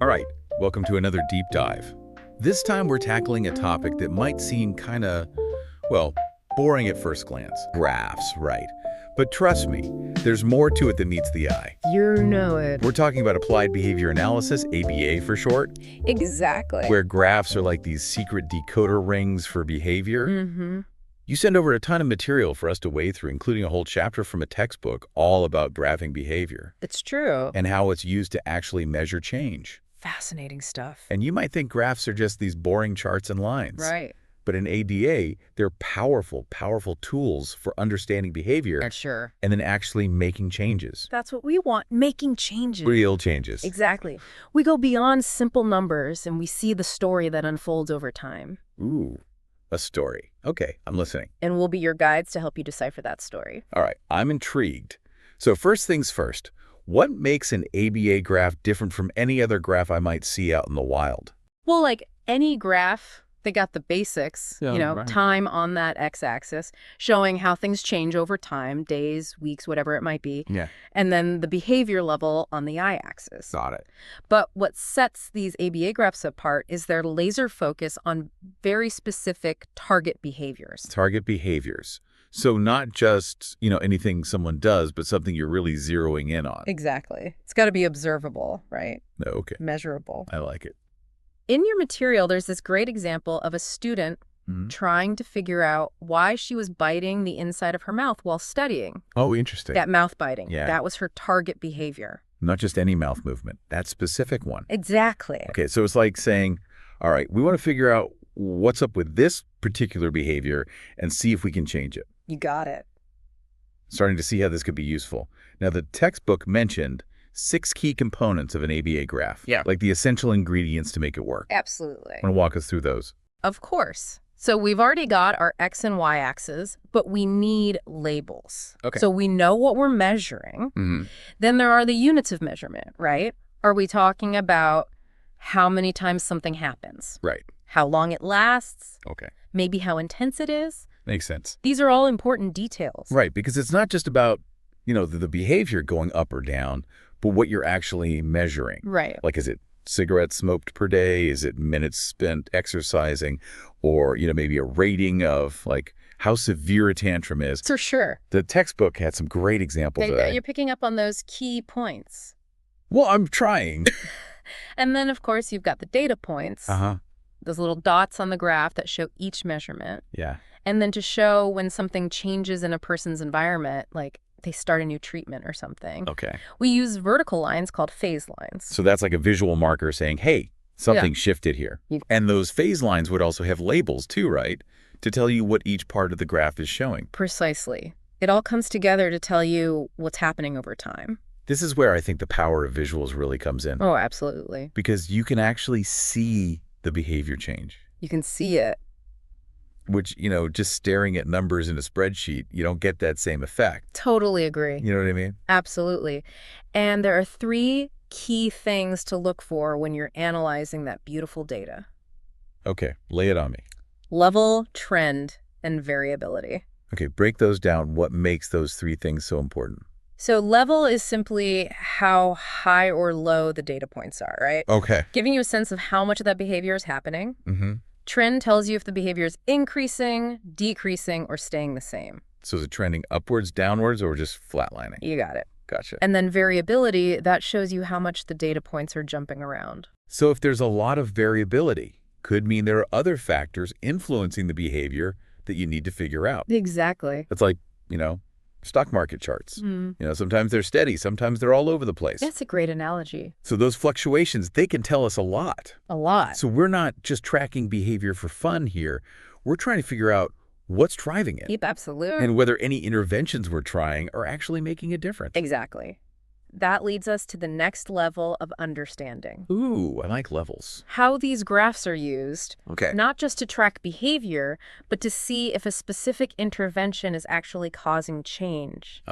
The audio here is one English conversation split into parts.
All right, welcome to another deep dive. This time we're tackling a topic that might seem kind of, well, boring at first glance. Graphs, right. But trust me, there's more to it than meets the eye. You know it. We're talking about applied behavior analysis, ABA for short, Exactly. where graphs are like these secret decoder rings for behavior. Mm-hmm. You send over a ton of material for us to wade through, including a whole chapter from a textbook all about graphing behavior It's true. and how it's used to actually measure change. Fascinating stuff. And you might think graphs are just these boring charts and lines. Right. But in ADA, they're powerful, powerful tools for understanding behavior Sure. and then actually making changes. That's what we want, making changes. Real changes. Exactly. We go beyond simple numbers and we see the story that unfolds over time. Ooh, a story. Okay, I'm listening. And we'll be your guides to help you decipher that story. All right, I'm intrigued. So first things first, what makes an ABA graph different from any other graph I might see out in the wild? Well, like any graph, they got the basics, right. time on that x-axis, showing how things change over time, days, weeks, whatever it might be. Yeah. And then the behavior level on the y-axis. Got it. But what sets these ABA graphs apart is their laser focus on very specific target behaviors. Target behaviors. So not just, anything someone does, but something you're really zeroing in on. Exactly. It's got to be observable, right? Okay, Measurable. I like it. In your material, there's this great example of a student trying to figure out why she was biting the inside of her mouth while studying. Oh, interesting. That mouth biting. Yeah. That was her target behavior. Not just any mouth movement, that specific one. Exactly. Okay, so it's like saying, all right, we want to figure out what's up with this particular behavior and see if we can change it. You got it. Starting to see how this could be useful. Now, the textbook mentioned 6 key components of an ABA graph. Yeah. Like the essential ingredients to make it work. Absolutely. Want to walk us through those? Of course. So we've already got our X and Y axes, but we need labels. Okay. So we know what we're measuring. Mm-hmm. Then there are the units of measurement, right? Are we talking about how many times something happens? Right. How long it lasts? Okay. Maybe how intense it is? Makes sense. These are all important details. Right, because it's not just about, the behavior going up or down, but what you're actually measuring. Right. Like, is it cigarettes smoked per day? Is it minutes spent exercising? Or, maybe a rating of, like, how severe a tantrum is. For sure. The textbook had some great examples of that. You're picking up on those key points. Well, I'm trying. And then, of course, you've got the data points. Uh-huh. Those little dots on the graph that show each measurement. Yeah. And then to show when something changes in a person's environment, like they start a new treatment or something. Okay. We use vertical lines called phase lines. So that's like a visual marker saying, hey, something shifted here. And those phase lines would also have labels too, right? To tell you what each part of the graph is showing. Precisely. It all comes together to tell you what's happening over time. This is where I think the power of visuals really comes in. Oh, absolutely. Because you can actually see the behavior change. You can see it. Which, just staring at numbers in a spreadsheet, you don't get that same effect. Totally agree. You know what I mean? Absolutely. And there are 3 key things to look for when you're analyzing that beautiful data. Okay, lay it on me. Level, trend, and variability. Okay, break those down. What makes those 3 things so important? So level is simply how high or low the data points are, right? Okay. Giving you a sense of how much of that behavior is happening. Mm-hmm. Trend tells you if the behavior is increasing, decreasing, or staying the same. So is it trending upwards, downwards, or just flatlining? You got it. Gotcha. And then variability, that shows you how much the data points are jumping around. So if there's a lot of variability, could mean there are other factors influencing the behavior that you need to figure out. Exactly. It's like, stock market charts. Sometimes they're steady, sometimes they're all over the place. That's a great analogy. So those fluctuations, they can tell us a lot. A lot. So we're not just tracking behavior for fun here. We're trying to figure out what's driving it. Yep, absolutely. And whether any interventions we're trying are actually making a difference. Exactly. That leads us to the next level of understanding. Ooh, I like levels. How these graphs are used, Okay. not just to track behavior, but to see if a specific intervention is actually causing change.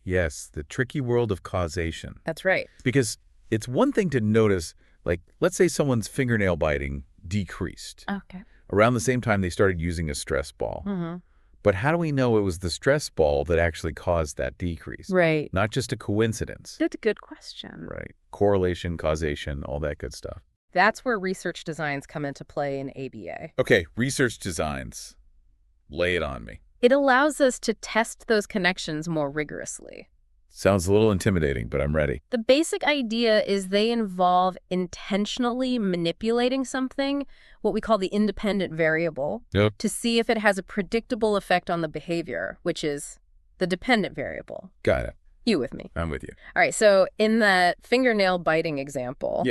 Yes, the tricky world of causation. That's right. Because it's one thing to notice, like, let's say someone's fingernail biting decreased Okay. around the same time they started using a stress ball. Mm-hmm. But how do we know it was the stress ball that actually caused that decrease? Right. Not just a coincidence. That's a good question. Right. Correlation, causation, all that good stuff. That's where research designs come into play in ABA. Okay, research designs. Lay it on me. It allows us to test those connections more rigorously. Sounds a little intimidating, but I'm ready. The basic idea is they involve intentionally manipulating something, what we call the independent variable, to see if it has a predictable effect on the behavior, which is the dependent variable. Got it. You with me? I'm with you. All right, so in that fingernail biting example,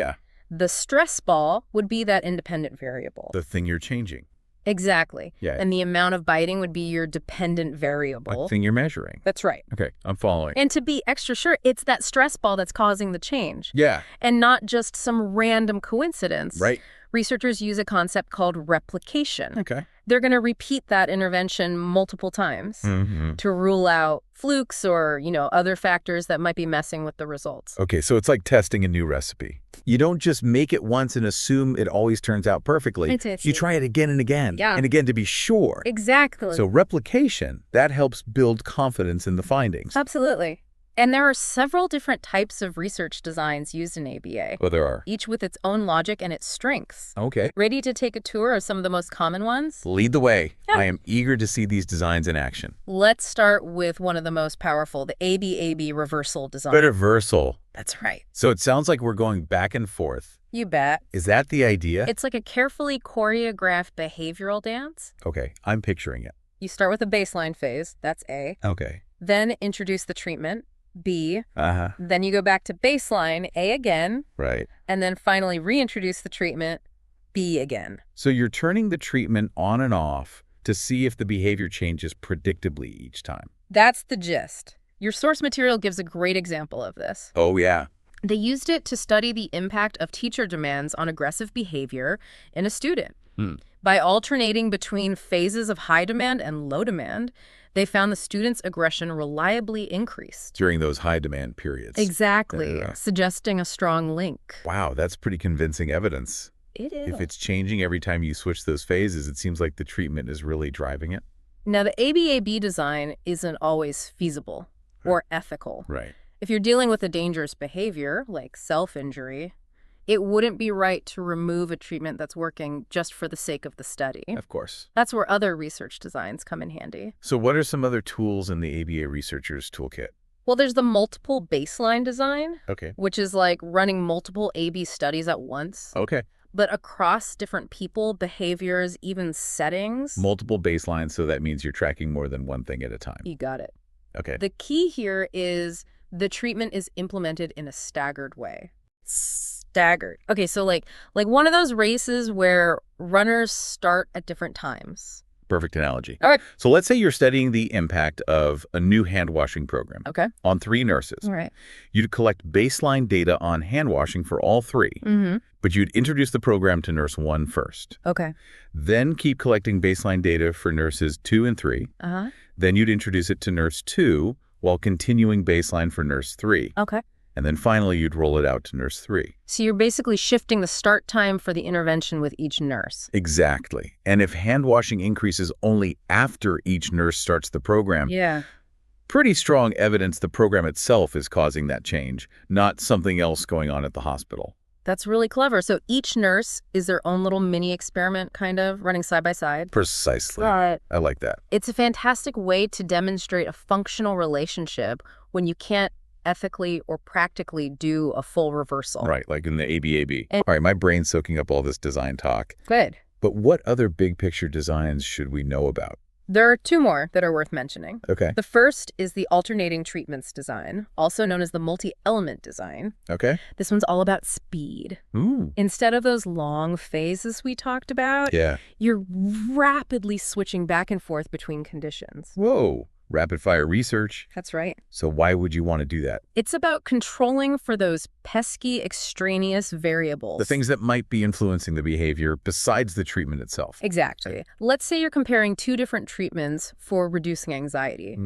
the stress ball would be that independent variable. The thing you're changing. Exactly. Yeah. And the amount of biting would be your dependent variable. The thing you're measuring. That's right. Okay, I'm following. And to be extra sure, it's that stress ball that's causing the change. Yeah. And not just some random coincidence. Right. Researchers use a concept called replication. Okay. They're going to repeat that intervention multiple times to rule out flukes or, other factors that might be messing with the results. Okay, so it's like testing a new recipe. You don't just make it once and assume it always turns out perfectly. You try it again and again and again to be sure. Exactly. So replication, that helps build confidence in the findings. Absolutely. And there are several different types of research designs used in ABA. Oh, there are. Each with its own logic and its strengths. Okay. Ready to take a tour of some of the most common ones? Lead the way. Yeah. I am eager to see these designs in action. Let's start with one of the most powerful, the ABAB reversal design. Reversal. That's right. So it sounds like we're going back and forth. You bet. Is that the idea? It's like a carefully choreographed behavioral dance. Okay, I'm picturing it. You start with a baseline phase. That's A. Okay. Then introduce the treatment. B. Uh-huh. Then you go back to baseline, A again. Right. And then finally reintroduce the treatment, B again. So you're turning the treatment on and off to see if the behavior changes predictably each time. That's the gist. Your source material gives a great example of this. Oh, yeah. They used it to study the impact of teacher demands on aggressive behavior in a student. By alternating between phases of high demand and low demand, they found the student's aggression reliably increased. During those high demand periods. Exactly, suggesting a strong link. Wow, that's pretty convincing evidence. It is. If it's changing every time you switch those phases, it seems like the treatment is really driving it. Now, the ABAB design isn't always feasible or ethical. Right. If you're dealing with a dangerous behavior, like self-injury, it wouldn't be right to remove a treatment that's working just for the sake of the study. Of course. That's where other research designs come in handy. So what are some other tools in the ABA researcher's toolkit? Well, there's the multiple baseline design, Okay. which is like running multiple AB studies at once, Okay. but across different people, behaviors, even settings. Multiple baselines, so that means you're tracking more than one thing at a time. You got it. Okay. The key here is the treatment is implemented in a staggered way. Staggered. Okay, so like one of those races where runners start at different times. Perfect analogy. All right. So let's say you're studying the impact of a new hand washing program on 3 nurses. All right. You'd collect baseline data on hand washing for all 3, but you'd introduce the program to nurse 1 first. Okay. Then keep collecting baseline data for nurses 2 and 3. Then you'd introduce it to nurse 2 while continuing baseline for nurse 3. Okay. And then finally, you'd roll it out to nurse 3. So you're basically shifting the start time for the intervention with each nurse. Exactly. And if hand washing increases only after each nurse starts the program, pretty strong evidence the program itself is causing that change, not something else going on at the hospital. That's really clever. So each nurse is their own little mini experiment, kind of, running side by side. Precisely. But I like that. it's a fantastic way to demonstrate a functional relationship when you can't ethically or practically do a full reversal. Right, like in the ABAB. All right, my brain's soaking up all this design talk. Good. But what other big picture designs should we know about? There are 2 more that are worth mentioning. Okay. The first is the alternating treatments design, also known as the multi-element design. Okay. This one's all about speed. Ooh. Instead of those long phases we talked about, you're rapidly switching back and forth between conditions. Whoa. Rapid fire research. That's right. So why would you want to do that? It's about controlling for those pesky extraneous variables. The things that might be influencing the behavior besides the treatment itself. Exactly. Let's say you're comparing 2 different treatments for reducing anxiety.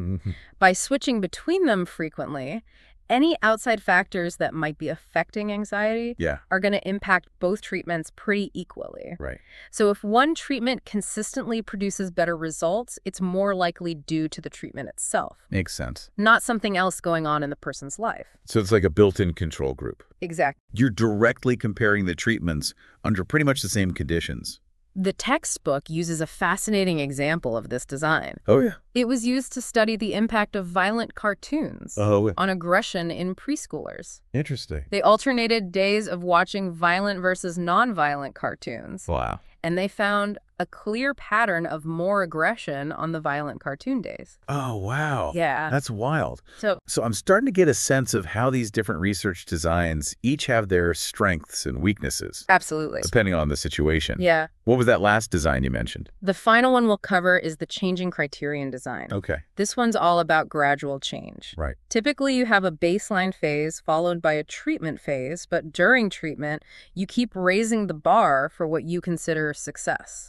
By switching between them frequently any outside factors that might be affecting anxiety Yeah, are going to impact both treatments pretty equally. right. So if one treatment consistently produces better results, it's more likely due to the treatment itself, Makes sense. not something else going on in the person's life. So it's like a built-in control group. Exactly. You're directly comparing the treatments under pretty much the same conditions. The textbook uses a fascinating example of this design. Oh, yeah. It was used to study the impact of violent cartoons on aggression in preschoolers. Interesting. They alternated days of watching violent versus nonviolent cartoons, Wow. and they found a clear pattern of more aggression on the violent cartoon days. Oh, wow. Yeah. That's wild. So, So I'm starting to get a sense of how these different research designs each have their strengths and weaknesses, absolutely. depending on the situation. Yeah. What was that last design you mentioned? The final one we'll cover is the changing criterion design. Okay. This one's all about gradual change. Right. Typically, you have a baseline phase followed by a treatment phase, but during treatment, you keep raising the bar for what you consider success.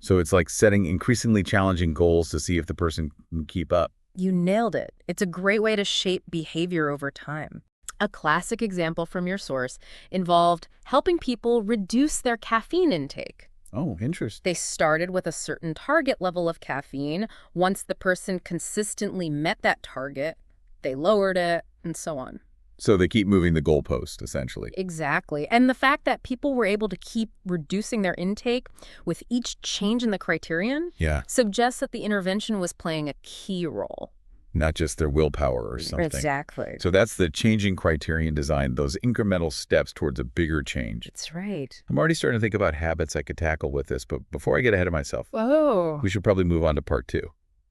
So it's like setting increasingly challenging goals to see if the person can keep up. You nailed it. It's a great way to shape behavior over time. A classic example from your source involved helping people reduce their caffeine intake. Oh, interesting. They started with a certain target level of caffeine. Once the person consistently met that target, they lowered it, and so on. So they keep moving the goalpost, essentially. Exactly. And the fact that people were able to keep reducing their intake with each change in the criterion Yeah. suggests that the intervention was playing a key role. Not just their willpower or something. Exactly. So that's the changing criterion design, those incremental steps towards a bigger change. That's right. I'm already starting to think about habits I could tackle with this, but before I get ahead of myself, Whoa. we should probably move on to part 2.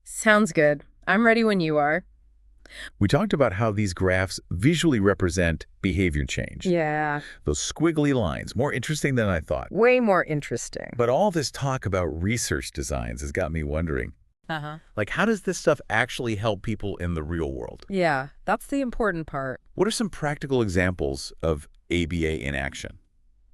Sounds good. I'm ready when you are. We talked about how these graphs visually represent behavior change. Yeah. Those squiggly lines, more interesting than I thought. Way more interesting. But all this talk about research designs has got me wondering, like, how does this stuff actually help people in the real world? Yeah, that's the important part. What are some practical examples of ABA in action?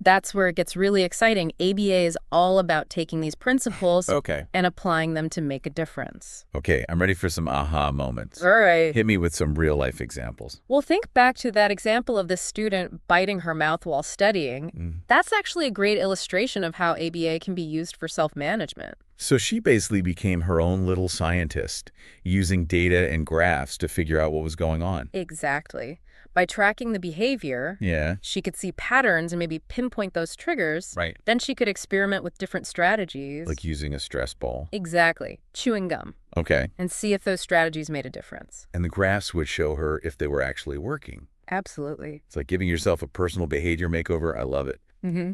That's where it gets really exciting. ABA is all about taking these principles Okay. and applying them to make a difference. Okay, I'm ready for some aha moments. All right. Hit me with some real-life examples. Well, think back to that example of this student biting her mouth while studying. That's actually a great illustration of how ABA can be used for self-management. So she basically became her own little scientist, using data and graphs to figure out what was going on. Exactly. By tracking the behavior, Yeah. she could see patterns and maybe pinpoint those triggers. Right. Then she could experiment with different strategies. Like using a stress ball. Exactly. Chewing gum. Okay. And see if those strategies made a difference. And the graphs would show her if they were actually working. Absolutely. It's like giving yourself a personal behavior makeover. I love it. Mm-hmm.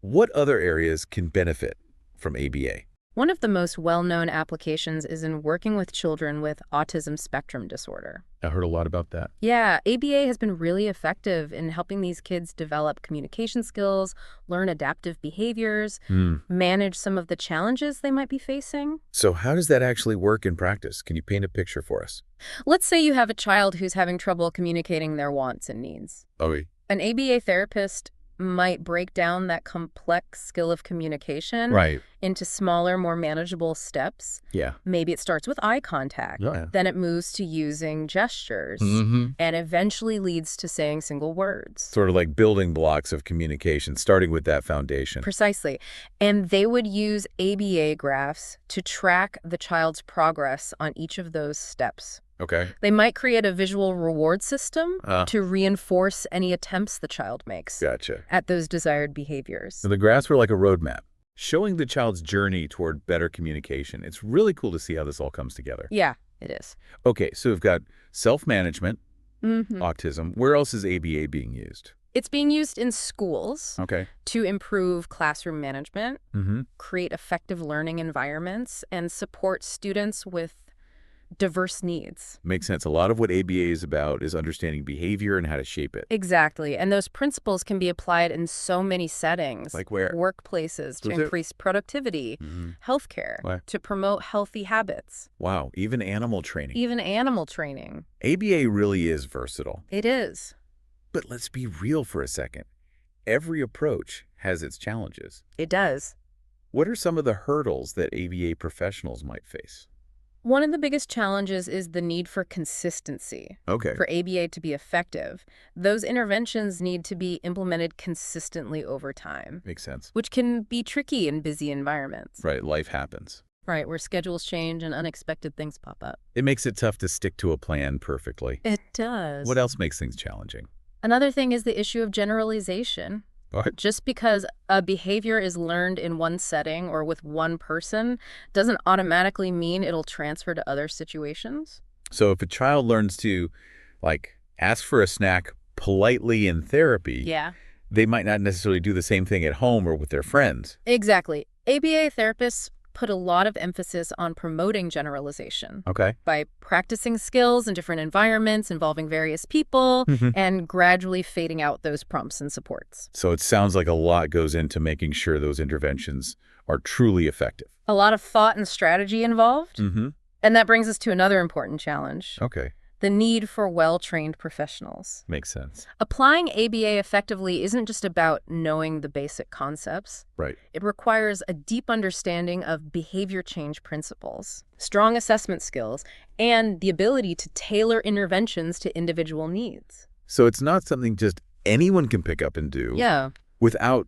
What other areas can benefit from ABA? One of the most well-known applications is in working with children with autism spectrum disorder. I heard a lot about that. Yeah, ABA has been really effective in helping these kids develop communication skills, learn adaptive behaviors, manage some of the challenges they might be facing. So how does that actually work in practice? Can you paint a picture for us? Let's say you have a child who's having trouble communicating their wants and needs. Okay. An ABA therapist might break down that complex skill of communication Right. into smaller, more manageable steps. Yeah. Maybe it starts with eye contact. Yeah. Then it moves to using gestures and eventually leads to saying single words. Sort of like building blocks of communication, starting with that foundation. Precisely. And they would use ABA graphs to track the child's progress on each of those steps. Okay. They might create a visual reward system Ah. to reinforce any attempts the child makes Gotcha. at those desired behaviors. So the graphs were like a roadmap, showing the child's journey toward better communication. It's really cool to see how this all comes together. Yeah, it is. Okay, so we've got self-management, Mm-hmm. autism. Where else is ABA being used? It's being used in schools Okay. to improve classroom management, Mm-hmm. create effective learning environments, and support students with diverse needs. Makes sense. A lot of what ABA is about is understanding behavior and how to shape it. Exactly. And those principles can be applied in so many settings. Like where? Workplaces to Was it? increase productivity, healthcare Why? to promote healthy habits, Wow, even animal training. even animal training. ABA really is versatile. It is. But let's be real for a second. Every approach has its challenges. It does. What are some of the hurdles that ABA professionals might face? One of the biggest challenges is the need for consistency. Okay. For ABA to be effective, those interventions need to be implemented consistently over time, Makes sense. which can be tricky in busy environments. Right, life happens. Right, where schedules change and unexpected things pop up. It makes it tough to stick to a plan perfectly. It does. What else makes things challenging? Another thing is the issue of generalization. What? Just because a behavior is learned in one setting or with one person doesn't automatically mean it'll transfer to other situations. So if a child learns to, like, ask for a snack politely in therapy, Yeah. they might not necessarily do the same thing at home or with their friends. Exactly. ABA therapists put a lot of emphasis on promoting generalization Okay. by practicing skills in different environments involving various people and gradually fading out those prompts and supports. So it sounds like a lot goes into making sure those interventions are truly effective. A lot of thought and strategy involved. Mm-hmm. And that brings us to another important challenge. Okay. The need for well-trained professionals. Makes sense. Applying ABA effectively isn't just about knowing the basic concepts. Right. It requires a deep understanding of behavior change principles, strong assessment skills, and the ability to tailor interventions to individual needs. So it's not something just anyone can pick up and do without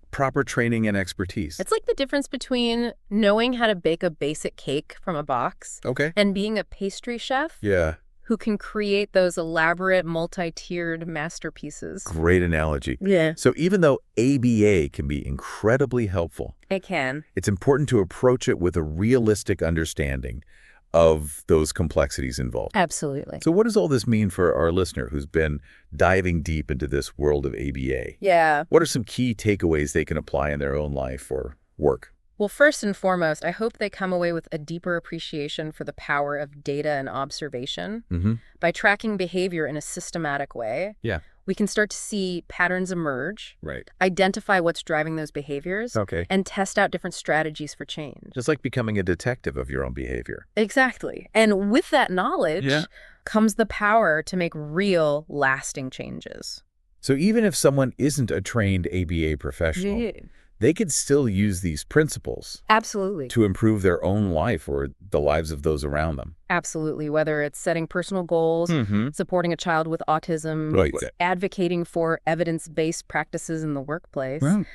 proper training and expertise. It's like the difference between knowing how to bake a basic cake from a box Okay. and being a pastry chef Yeah. who can create those elaborate, multi-tiered masterpieces. Great analogy. Yeah. So even though ABA can be incredibly helpful, It can. it's important to approach it with a realistic understanding of those complexities involved. Absolutely. So what does all this mean for our listener who's been diving deep into this world of ABA? Yeah. What are some key takeaways they can apply in their own life or work? Well, first and foremost, I hope they come away with a deeper appreciation for the power of data and observation. Mm-hmm. By tracking behavior in a systematic way, Yeah. we can start to see patterns emerge, Right. identify what's driving those behaviors, Okay. and test out different strategies for change. Just like becoming a detective of your own behavior. Exactly. And with that knowledge Yeah. comes the power to make real, lasting changes. So even if someone isn't a trained ABA professional, they could still use these principles Absolutely. to improve their own life or the lives of those around them. Absolutely. Whether it's setting personal goals, Mm-hmm. supporting a child with autism, Right. advocating for evidence-based practices in the workplace, Right.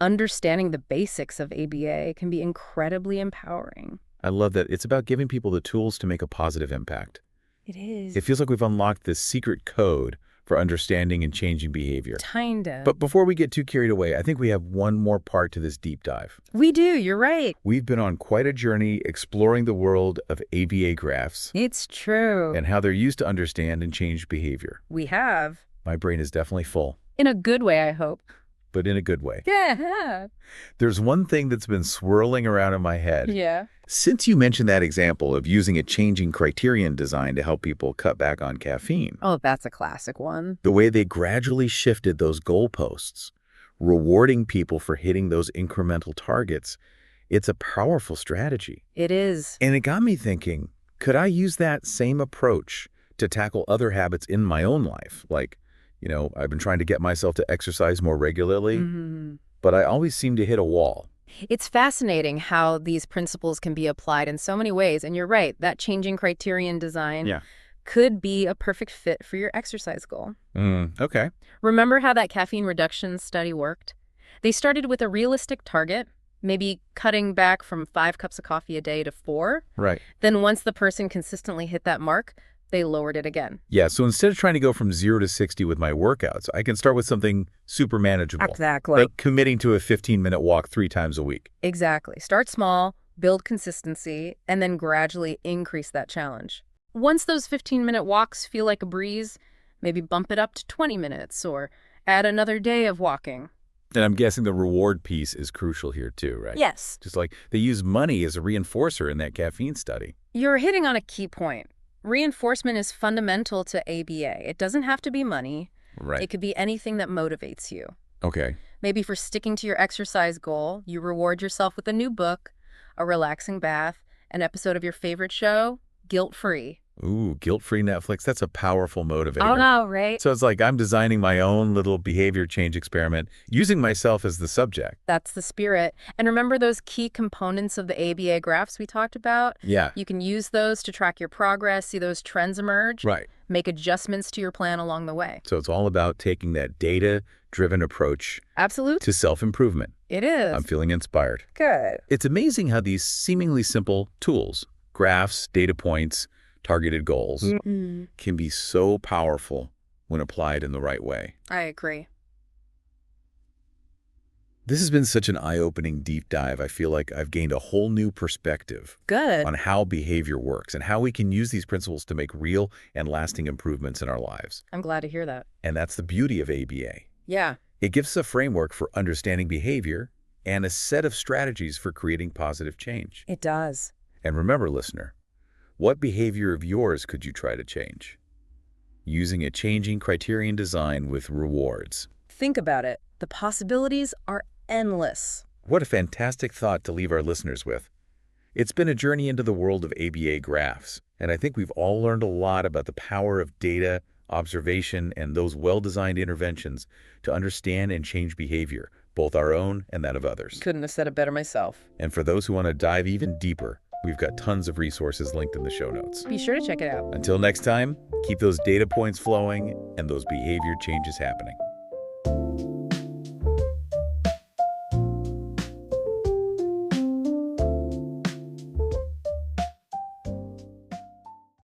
understanding the basics of ABA can be incredibly empowering. I love that. It's about giving people the tools to make a positive impact. It is. It feels like we've unlocked this secret code for understanding and changing behavior. Kinda. But before we get too carried away, I think we have one more part to this deep dive. We do, you're right. We've been on quite a journey exploring the world of ABA graphs It's true. and how they're used to understand and change behavior. We have. My brain is definitely full, In a good way, I hope. but in a good way. Yeah. There's one thing that's been swirling around in my head. Yeah. Since you mentioned that example of using a changing Criterion design to help people cut back on caffeine, Oh, that's a classic one. the way they gradually shifted those goalposts, rewarding people for hitting those incremental targets, it's a powerful strategy. It is. And it got me thinking, could I use that same approach to tackle other habits in my own life? Like, I've been trying to get myself to exercise more regularly, but I always seem to hit a wall. It's fascinating how these principles can be applied in so many ways. And you're right, that changing Criterion design could be a perfect fit for your exercise goal. Okay. Remember how that caffeine reduction study worked? They started with a realistic target, maybe cutting back from 5 cups of coffee a day to 4. Right. Then once the person consistently hit that mark, they lowered it again. Yeah, so instead of trying to go from 0 to 60 with my workouts, I can start with something super manageable. Exactly. Like committing to a 15-minute walk 3 times a week. Exactly. Start small, build consistency, and then gradually increase that challenge. Once those 15-minute walks feel like a breeze, maybe bump it up to 20 minutes or add another day of walking. And I'm guessing the reward piece is crucial here too, right? Yes. Just like they use money as a reinforcer in that caffeine study. You're hitting on a key point. Reinforcement is fundamental to ABA. It doesn't have to be money. Right. It could be anything that motivates you. Okay. Maybe for sticking to your exercise goal, you reward yourself with a new book, a relaxing bath, an episode of your favorite show, guilt-free. Ooh, guilt-free Netflix. That's a powerful motivator. Oh, no, right? So it's like I'm designing my own little behavior change experiment, using myself as the subject. That's the spirit. And remember those key components of the ABA graphs we talked about? Yeah. You can use those to track your progress, see those trends emerge, Right. make adjustments to your plan along the way. So it's all about taking that data-driven approach Absolutely. to self-improvement. It is. I'm feeling inspired. Good. It's amazing how these seemingly simple tools, graphs, data points, targeted goals, can be so powerful when applied in the right way. I agree. This has been such an eye-opening deep dive. I feel like I've gained a whole new perspective Good. on how behavior works and how we can use these principles to make real and lasting improvements in our lives. I'm glad to hear that. And that's the beauty of ABA. Yeah. It gives us a framework for understanding behavior and a set of strategies for creating positive change. It does. And remember, listener, what behavior of yours could you try to change? Using a changing criterion design with rewards. Think about it. The possibilities are endless. What a fantastic thought to leave our listeners with. It's been a journey into the world of ABA graphs, and I think we've all learned a lot about the power of data, observation, and those well-designed interventions to understand and change behavior, both our own and that of others. Couldn't have said it better myself. And for those who want to dive even deeper, we've got tons of resources linked in the show notes. Be sure to check it out. Until next time, keep those data points flowing and those behavior changes happening.